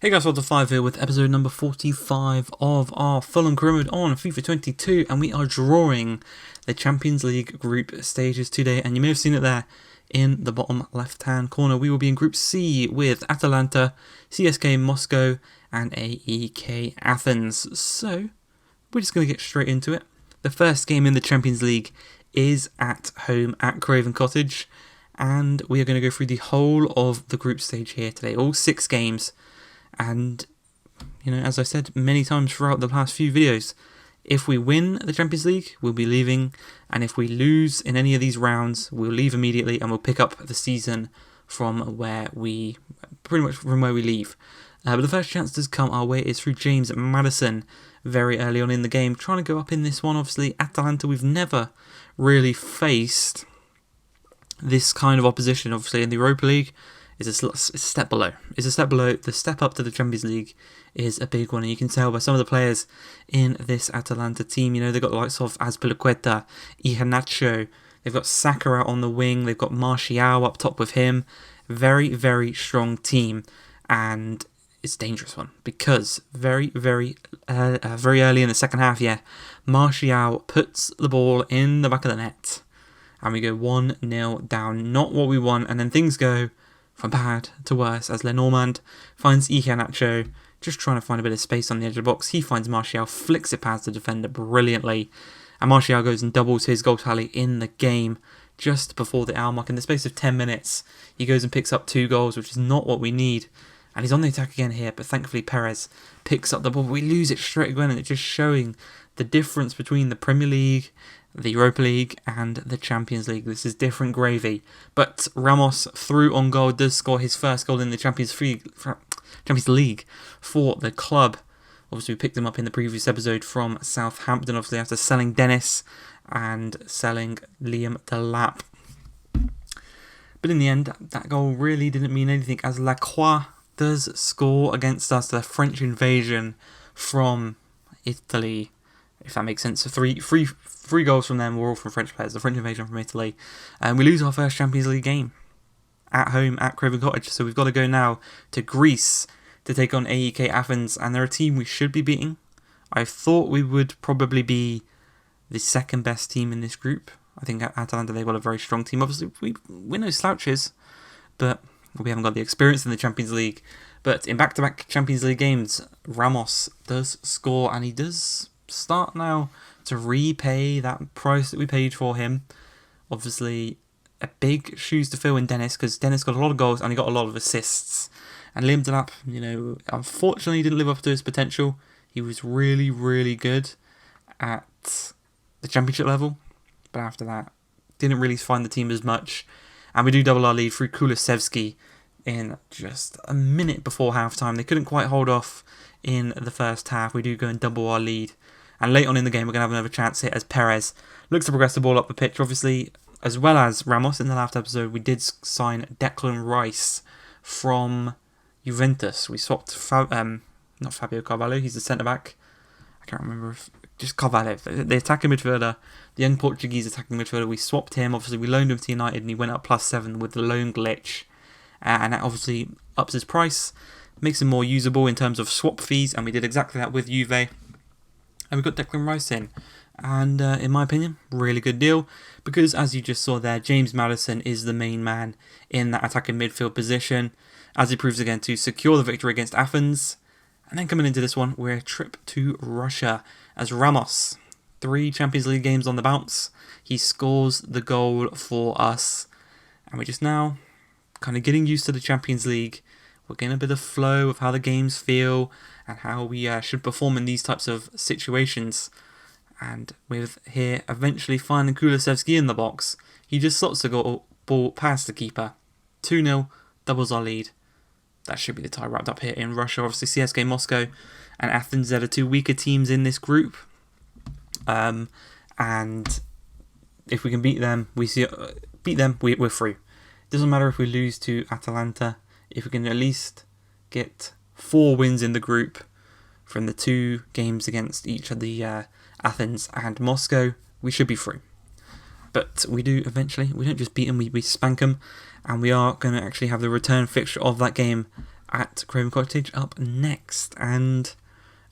Hey guys, Walter 5 here with episode number 45 of our Fulham career mode on FIFA 22, and we are drawing the Champions League group stages today, and you may have seen it there in the bottom left hand corner. We will be in Group C with Atalanta, CSK Moscow and AEK Athens. So we're just going to get straight into it. The first game in the Champions League is at home at Craven Cottage, and we are going to go through the whole of the group stage here today, all 6 games. And, as I said many times throughout the past few videos, if we win the Champions League, we'll be leaving. And if we lose in any of these rounds, we'll leave immediately and we'll pick up the season from where we leave. But the first chance does come our way is through James Maddison very early on in the game. Trying to go up in this one, obviously. Atalanta, we've never really faced this kind of opposition, obviously, in the Europa League. Is a step below. It's a step below. The step up to the Champions League is a big one, and you can tell by some of the players in this Atalanta team. They've got the likes of Azpilicueta, Iheanacho. They've got Saka out on the wing. They've got Martial up top with him. Very, very strong team, and it's a dangerous one because very early in the second half, Martial puts the ball in the back of the net, and we go 1-0 down. Not what we want, and then things go from bad to worse as Lenormand finds Iheanacho, just trying to find a bit of space on the edge of the box. He finds Martial, flicks it past the defender brilliantly, and Martial goes and doubles his goal tally in the game just before the hour mark. In the space of 10 minutes, he goes and picks up 2 goals, which is not what we need. And he's on the attack again here, but thankfully Perez picks up the ball. We lose it straight again, and it's just showing the difference between the Premier League, the Europa League and the Champions League. This is different gravy. But Ramos, through on goal, does score his first goal in the Champions League for the club. Obviously, we picked him up in the previous episode from Southampton, obviously after selling Dennis and selling Liam Delap. But in the end, that goal really didn't mean anything, as Lacroix does score against us, the French invasion from Italy, if that makes sense. So three goals from them were all from French players, the French invasion from Italy. And we lose our first Champions League game at home at Craven Cottage. So we've got to go now to Greece to take on AEK Athens. And they're a team we should be beating. I thought we would probably be the second best team in this group. I think at Atalanta, they've got a very strong team. Obviously, we're no slouches, but we haven't got the experience in the Champions League. But in back-to-back Champions League games, Ramos does score, and he does start now to repay that price that we paid for him. Obviously, a big shoes to fill in Dennis, because Dennis got a lot of goals and he got a lot of assists. And Liam Delap, unfortunately didn't live up to his potential. He was really, really good at the championship level, but after that, didn't really find the team as much. And we do double our lead through Kulusevski in just a minute before half-time. They couldn't quite hold off in the first half. We do go and double our lead. And late on in the game, we're going to have another chance here as Perez looks to progress the ball up the pitch. Obviously, as well as Ramos in the last episode, we did sign Declan Rice from Juventus. We swapped, not Fabio Carvalho, he's the centre-back. I can't remember if, just Carvalho, the attacking midfielder, the young Portuguese attacking midfielder. We swapped him, obviously we loaned him to United and he went up +7 with the loan glitch. And that obviously ups his price, makes him more usable in terms of swap fees, and we did exactly that with Juve. And we got Declan Rice in. And in my opinion, really good deal. Because as you just saw there, James Maddison is the main man in that attacking midfield position, as he proves again to secure the victory against Athens. And then coming into this one, we're a trip to Russia as Ramos. 3 Champions League games on the bounce. He scores the goal for us. And we're just now kind of getting used to the Champions League. We're getting a bit of flow of how the games feel and how we should perform in these types of situations. And with here eventually finding Kulusevski in the box, he just slots the ball past the keeper. 2-0, doubles our lead. That should be the tie wrapped up here in Russia. Obviously CSK Moscow and Athens are the 2 weaker teams in this group. And if we can beat them, we're through. Doesn't matter if we lose to Atalanta. If we can at least get 4 wins in the group from the 2 games against each of the Athens and Moscow, we should be through. But we do eventually. We don't just beat them, we spank them. And we are going to actually have the return fixture of that game at Craven Cottage up next. And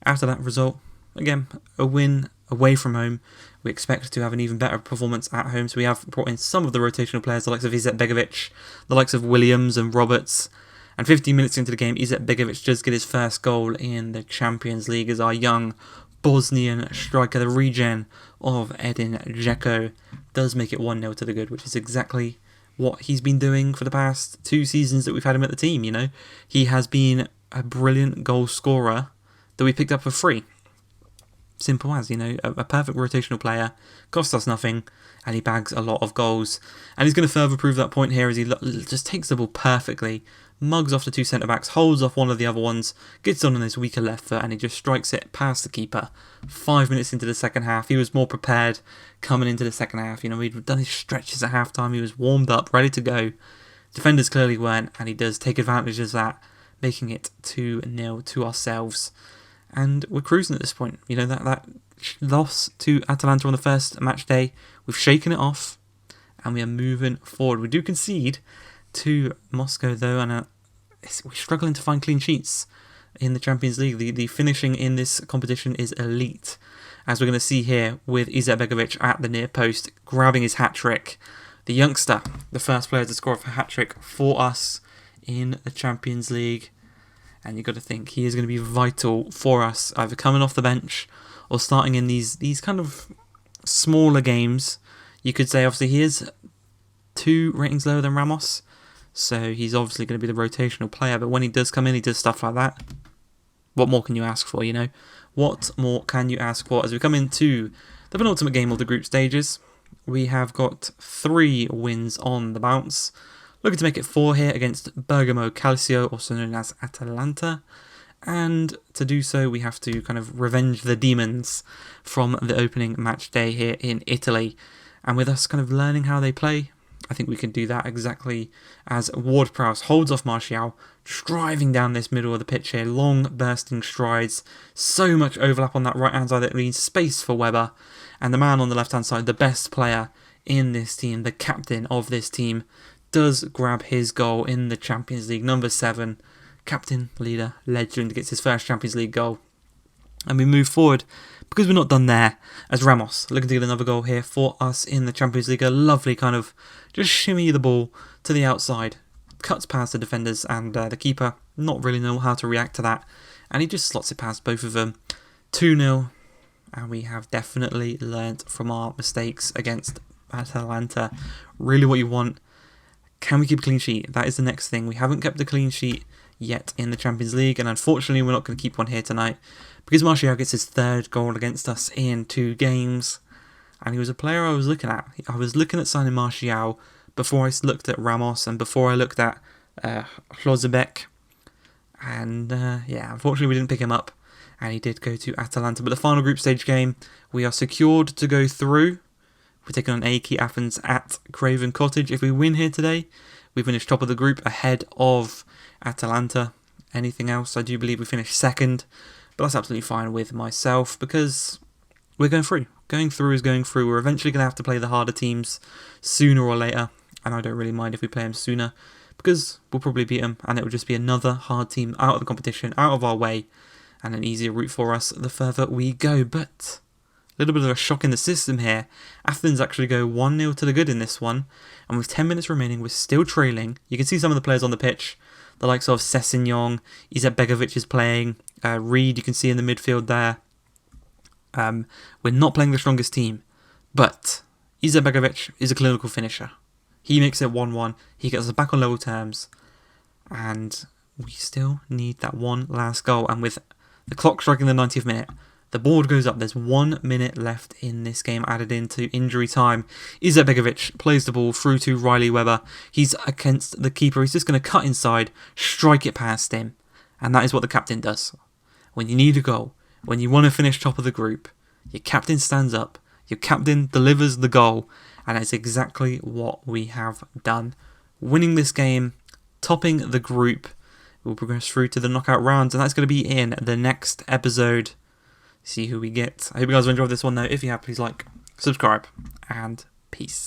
after that result, again, a win away from home. We expect to have an even better performance at home, so we have brought in some of the rotational players, the likes of Izet Begovic, the likes of Williams and Roberts. And 15 minutes into the game, Izet Begovic does get his first goal in the Champions League as our young Bosnian striker, the regen of Edin Dzeko, does make it 1-0 to the good, which is exactly what he's been doing for the past 2 seasons that we've had him at the team, you know. He has been a brilliant goal scorer that we picked up for free. Simple as, you know, a perfect rotational player, costs us nothing, and he bags a lot of goals. And he's going to further prove that point here as he just takes the ball perfectly, mugs off the 2 centre-backs, holds off one of the other ones, gets on his weaker left foot, and he just strikes it past the keeper. 5 minutes into the second half, he was more prepared coming into the second half. You know, he'd done his stretches at half-time, he was warmed up, ready to go. Defenders clearly weren't, and he does take advantage of that, making it 2-0 to ourselves. And we're cruising at this point. You know, that loss to Atalanta on the first match day, we've shaken it off, and we are moving forward. We do concede to Moscow, though, and we're struggling to find clean sheets in the Champions League. The finishing in this competition is elite, as we're going to see here with Izet Begovic at the near post, grabbing his hat-trick. The youngster, the first player to score a hat-trick for us in the Champions League. And you've got to think, he is going to be vital for us, either coming off the bench or starting in these kind of smaller games. You could say, obviously, he is 2 ratings lower than Ramos, so he's obviously going to be the rotational player. But when he does come in, he does stuff like that. What more can you ask for, you know? What more can you ask for? As we come into the penultimate game of the group stages, we have got 3 wins on the bounce. Looking to make it 4 here against Bergamo Calcio, also known as Atalanta. And to do so, we have to kind of revenge the demons from the opening match day here in Italy. And with us kind of learning how they play, I think we can do that exactly as Ward-Prowse holds off Martial, driving down this middle of the pitch here, long bursting strides, so much overlap on that right-hand side that it leaves space for Weber. And the man on the left-hand side, the best player in this team, the captain of this team, does grab his goal in the Champions League, number 7. Captain, leader, legend, gets his first Champions League goal. And we move forward, because we're not done there, as Ramos looking to get another goal here for us in the Champions League. A lovely kind of just shimmy the ball to the outside, cuts past the defenders and the keeper, not really know how to react to that. And he just slots it past both of them. 2-0, and we have definitely learnt from our mistakes against Atalanta. Really what you want. Can we keep a clean sheet? That is the next thing. We haven't kept a clean sheet yet in the Champions League, and unfortunately we're not going to keep one here tonight because Martial gets his 3rd goal against us in 2 games, and he was a player I was looking at. I was looking at signing Martial before I looked at Ramos and before I looked at Hlozebek, and yeah, unfortunately we didn't pick him up, and he did go to Atalanta. But the final group stage game, we are secured to go through. We're taking on AEK Athens at Craven Cottage. If we win here today, we finish top of the group ahead of Atalanta. Anything else, I do believe we finish 2nd. But that's absolutely fine with myself because we're going through. Going through is going through. We're eventually going to have to play the harder teams sooner or later. And I don't really mind if we play them sooner because we'll probably beat them. And it will just be another hard team out of the competition, out of our way. And an easier route for us the further we go. But a little bit of a shock in the system here. Athens actually go 1-0 to the good in this one. And with 10 minutes remaining, we're still trailing. You can see some of the players on the pitch. The likes of Sessignon, Izet Begovic is playing. Reed, you can see in the midfield there. We're not playing the strongest team. But Izet Begovic is a clinical finisher. He makes it 1-1. He gets us back on level terms. And we still need that one last goal. And with the clock striking the 90th minute, the board goes up. There's 1 minute left in this game added into injury time. Izet Begovic plays the ball through to Riley Weber. He's against the keeper. He's just going to cut inside, strike it past him. And that is what the captain does. When you need a goal, when you want to finish top of the group, your captain stands up, your captain delivers the goal, and that's exactly what we have done. Winning this game, topping the group, we'll progress through to the knockout rounds, and that's going to be in the next episode. See who we get. I hope you guys have enjoyed this one though. If you have, please like, subscribe, and peace.